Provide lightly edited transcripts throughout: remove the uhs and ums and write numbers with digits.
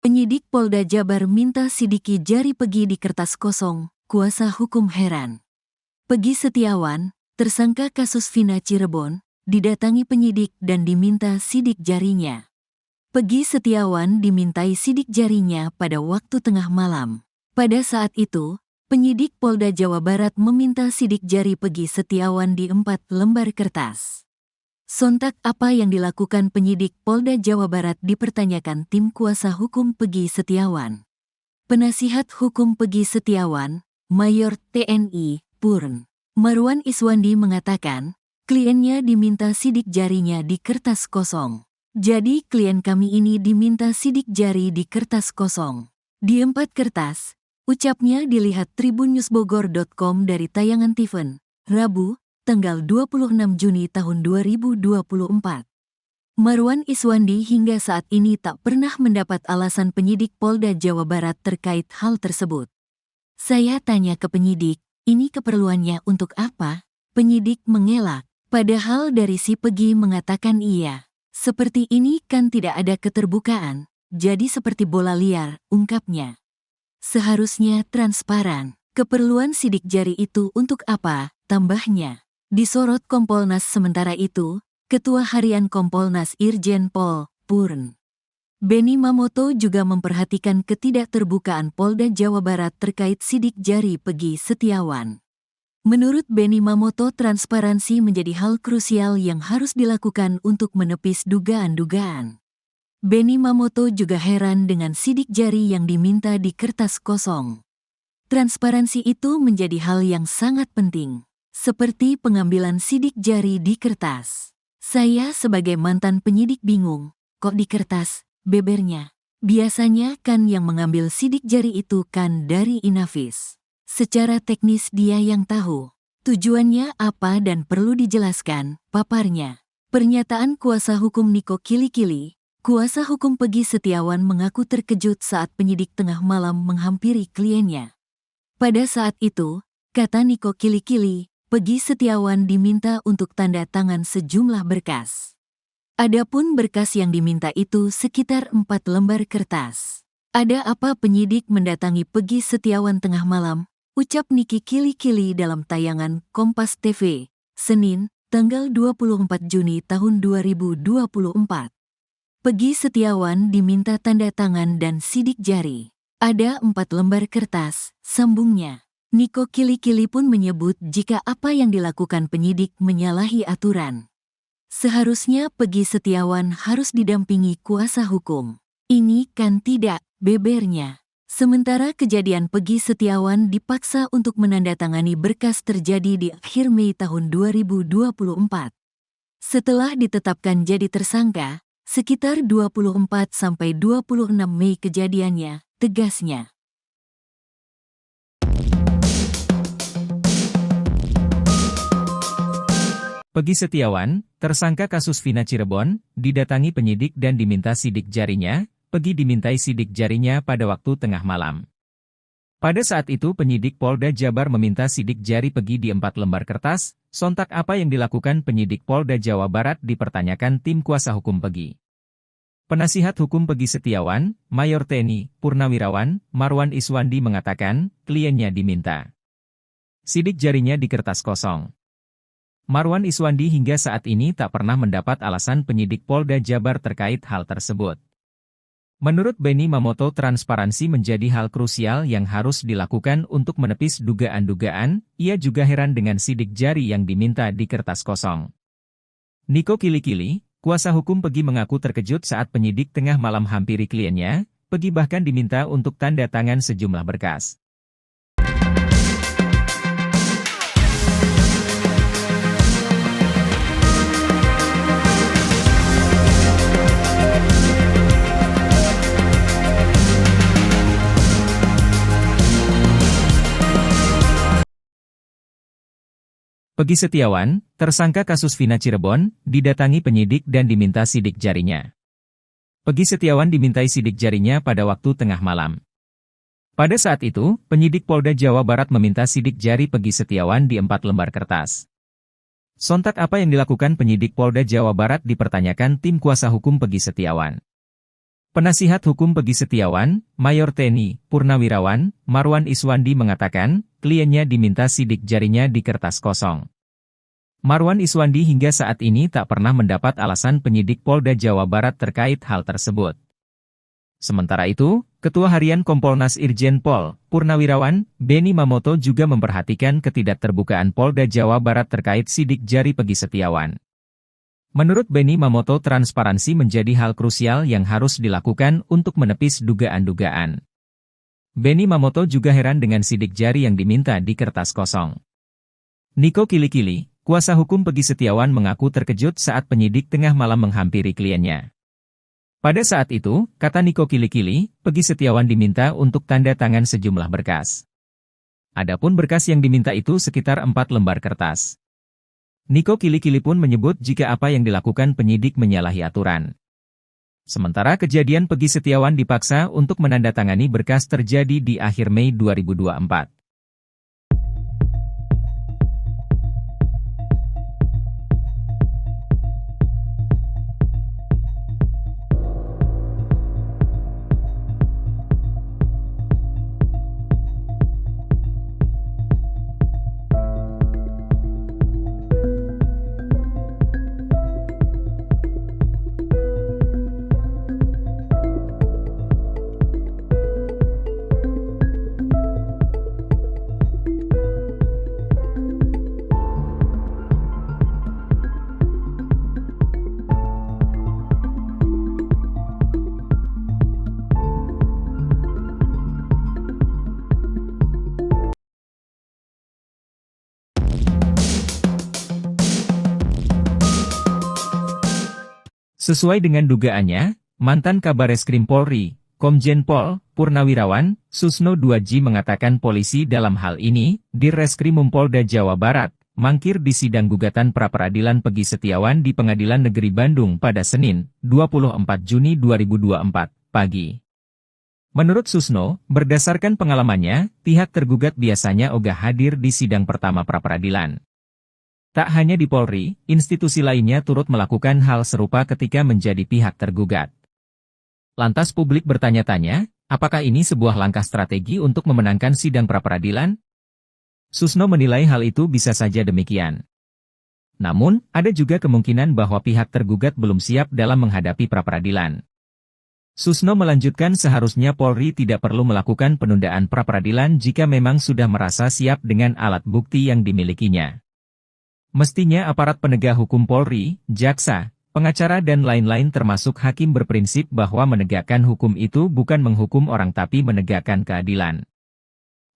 Penyidik Polda Jabar minta sidiki jari Pegi di kertas kosong, kuasa hukum heran. Pegi Setiawan, tersangka kasus Vina Cirebon, didatangi penyidik dan diminta sidik jarinya. Pegi Setiawan dimintai sidik jarinya pada waktu tengah malam. Pada saat itu, penyidik Polda Jawa Barat meminta sidik jari Pegi Setiawan di 4 lembar kertas. Sontak apa yang dilakukan penyidik Polda Jawa Barat dipertanyakan tim kuasa hukum Pegi Setiawan. Penasihat hukum Pegi Setiawan, Mayor TNI, Purn. Marwan Iswandi mengatakan, kliennya diminta sidik jarinya di kertas kosong. Jadi klien kami ini diminta sidik jari di kertas kosong. Di 4 kertas, ucapnya dilihat tribunnewsbogor.com dari tayangan Tiffen, Rabu, tanggal 26 Juni tahun 2024. Marwan Iswandi hingga saat ini tak pernah mendapat alasan penyidik Polda Jawa Barat terkait hal tersebut. Saya tanya ke penyidik, ini keperluannya untuk apa? Penyidik mengelak, padahal dari si Pegi mengatakan iya. Seperti ini kan tidak ada keterbukaan, jadi seperti bola liar, ungkapnya. Seharusnya transparan. Keperluan sidik jari itu untuk apa? Tambahnya. Disorot Kompolnas. Sementara itu, Ketua Harian Kompolnas Irjen Pol, Purn. Benny Mamoto juga memperhatikan ketidakterbukaan Polda Jawa Barat terkait sidik jari Pegi Setiawan. Menurut Benny Mamoto, transparansi menjadi hal krusial yang harus dilakukan untuk menepis dugaan-dugaan. Benny Mamoto juga heran dengan sidik jari yang diminta di kertas kosong. Transparansi itu menjadi hal yang sangat penting. Seperti pengambilan sidik jari di kertas. Saya sebagai mantan penyidik bingung, kok di kertas, bebernya. Biasanya kan yang mengambil sidik jari itu kan dari Inavis. Secara teknis dia yang tahu. Tujuannya apa dan perlu dijelaskan, paparnya. Pernyataan kuasa hukum Niko Kilikili, kuasa hukum Pegi Setiawan mengaku terkejut saat penyidik tengah malam menghampiri kliennya. Pada saat itu, kata Niko Kilikili, Pegi Setiawan diminta untuk tanda tangan sejumlah berkas. Adapun berkas yang diminta itu sekitar 4 lembar kertas. Ada apa penyidik mendatangi Pegi Setiawan tengah malam? Ucap Niki Kilikili dalam tayangan Kompas TV, Senin, tanggal 24 Juni tahun 2024. Pegi Setiawan diminta tanda tangan dan sidik jari. Ada 4 lembar kertas, sambungnya. Niko Kilikili pun menyebut jika apa yang dilakukan penyidik menyalahi aturan. Seharusnya Pegi Setiawan harus didampingi kuasa hukum. Ini kan tidak, bebernya. Sementara kejadian Pegi Setiawan dipaksa untuk menandatangani berkas terjadi di akhir Mei tahun 2024. Setelah ditetapkan jadi tersangka, sekitar 24-26 Mei kejadiannya, tegasnya. Pegi Setiawan, tersangka kasus Vina Cirebon, didatangi penyidik dan diminta sidik jarinya. Pegi dimintai sidik jarinya pada waktu tengah malam. Pada saat itu penyidik Polda Jabar meminta sidik jari Pegi di 4 lembar kertas. Sontak apa yang dilakukan penyidik Polda Jawa Barat dipertanyakan tim kuasa hukum Pegi. Penasihat hukum Pegi Setiawan, Mayor TNI, Purnawirawan, Marwan Iswandi mengatakan, kliennya diminta sidik jarinya di kertas kosong. Marwan Iswandi hingga saat ini tak pernah mendapat alasan penyidik Polda Jabar terkait hal tersebut. Menurut Benny Mamoto, transparansi menjadi hal krusial yang harus dilakukan untuk menepis dugaan-dugaan. Ia juga heran dengan sidik jari yang diminta di kertas kosong. Niko Kilikili, kuasa hukum Pegi mengaku terkejut saat penyidik tengah malam hampiri kliennya. Pegi bahkan diminta untuk tanda tangan sejumlah berkas. Pegi Setiawan, tersangka kasus Vina Cirebon, didatangi penyidik dan diminta sidik jarinya. Pegi Setiawan dimintai sidik jarinya pada waktu tengah malam. Pada saat itu, penyidik Polda Jawa Barat meminta sidik jari Pegi Setiawan di 4 lembar kertas. Sontak apa yang dilakukan penyidik Polda Jawa Barat dipertanyakan tim kuasa hukum Pegi Setiawan. Penasihat Hukum Pegi Setiawan, Mayor TNI, Purnawirawan, Marwan Iswandi mengatakan, kliennya diminta sidik jarinya di kertas kosong. Marwan Iswandi hingga saat ini tak pernah mendapat alasan penyidik Polda Jawa Barat terkait hal tersebut. Sementara itu, Ketua Harian Kompolnas Irjen Pol, Purnawirawan, Benny Mamoto juga memperhatikan ketidakterbukaan Polda Jawa Barat terkait sidik jari Pegi Setiawan. Menurut Benny Mamoto, transparansi menjadi hal krusial yang harus dilakukan untuk menepis dugaan-dugaan. Benny Mamoto juga heran dengan sidik jari yang diminta di kertas kosong. Niko Kilikili, kuasa hukum Pegi Setiawan, mengaku terkejut saat penyidik tengah malam menghampiri kliennya. Pada saat itu, kata Niko Kilikili, Pegi Setiawan diminta untuk tanda tangan sejumlah berkas. Adapun berkas yang diminta itu sekitar 4 lembar kertas. Niko Kilikili pun menyebut jika apa yang dilakukan penyidik menyalahi aturan. Sementara kejadian Pegi Setiawan dipaksa untuk menandatangani berkas terjadi di akhir Mei 2024. Sesuai dengan dugaannya, mantan Kabareskrim Polri, Komjen Pol Purnawirawan, Susno 2J mengatakan polisi dalam hal ini, Dirreskrimum Polda Jawa Barat, mangkir di sidang gugatan pra-peradilan Pegi Setiawan di Pengadilan Negeri Bandung pada Senin, 24 Juni 2024, pagi. Menurut Susno, berdasarkan pengalamannya, pihak tergugat biasanya ogah hadir di sidang pertama pra-peradilan. Tak hanya di Polri, institusi lainnya turut melakukan hal serupa ketika menjadi pihak tergugat. Lantas publik bertanya-tanya, apakah ini sebuah langkah strategi untuk memenangkan sidang pra-peradilan? Susno menilai hal itu bisa saja demikian. Namun, ada juga kemungkinan bahwa pihak tergugat belum siap dalam menghadapi pra-peradilan. Susno melanjutkan seharusnya Polri tidak perlu melakukan penundaan pra-peradilan jika memang sudah merasa siap dengan alat bukti yang dimilikinya. Mestinya aparat penegak hukum Polri, jaksa, pengacara dan lain-lain termasuk hakim berprinsip bahwa menegakkan hukum itu bukan menghukum orang tapi menegakkan keadilan.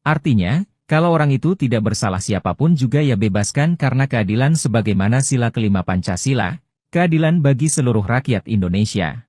Artinya, kalau orang itu tidak bersalah siapapun juga ya bebaskan karena keadilan sebagaimana sila kelima Pancasila, keadilan bagi seluruh rakyat Indonesia.